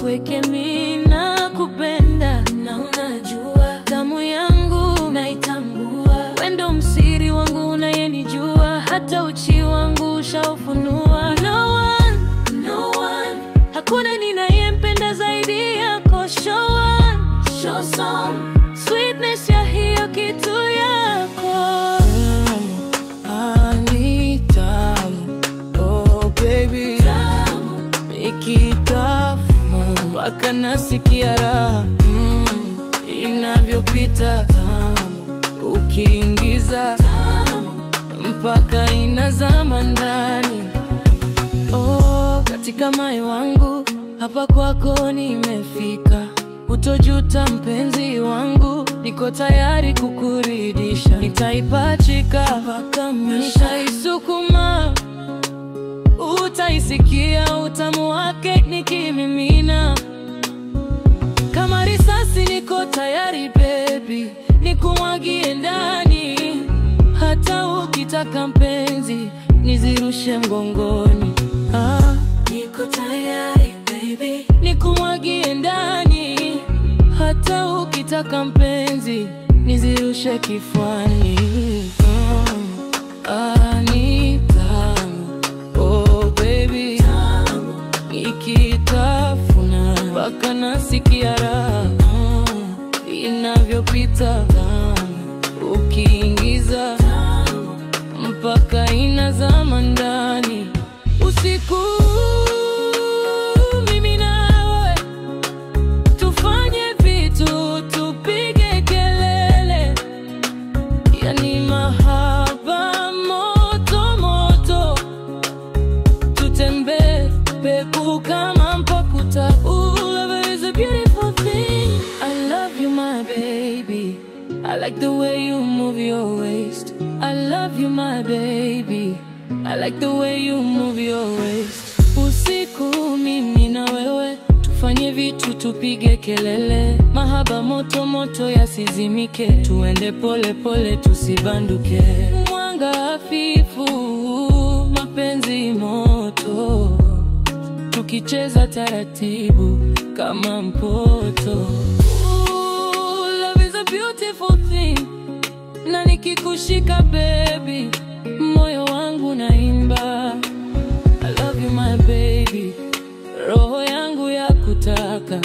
Weke mimi nakupenda, na unajua damu yangu naitambua. Wendo msiri wangu unayenijua, hata uchi wangu ushaufunua. No one, no one, hakuna ninayempenda zaidi yako. Show one, show some sweetness ya hiyo kitu yako. Mpaka nasikia raha inavyopita, ukiingiza mpaka inazama ndani. Oh, katika moyo wangu hapa kwako nimefika. Utojuta mpenzi wangu, niko tayari kukuridhisha. Nitaipachika mpaka nitaisukuma, utaisikia utamu wake nikimimina. Kama risasi niko tayari baby, nikumwagie ndani. Hata ukitaka mpenzi nizirushe mgongoni. Niko tayari baby, nikumwagie ndani. Hata ukitaka mpenzi nizirushe kifuani. Ni tamu, oh baby, ikitafuna mpaka nasikia raha inavyopita, ukiingiza mpaka inazama ndani. Usiku mimi nawe tufanye vitu, tupige kelele, yani mahaba moto moto. Tutembe peku kama mpakuta. Love is a beautiful thing. I love you my baby, I like the way you move your waist. I love you my baby, I like the way you move your waist. Usiku mimi na wewe tufanye vitu, tupige kelele, mahaba moto moto yasizimike. Tuende pole pole tusibanduke. Mwanga hafifu, mapenzi moto, tukicheza taratibu kama mpoto. Love is a beautiful thing. Na nikikushika baby, moyo wangu naimba. I love you my baby, roho yangu ya kutaka.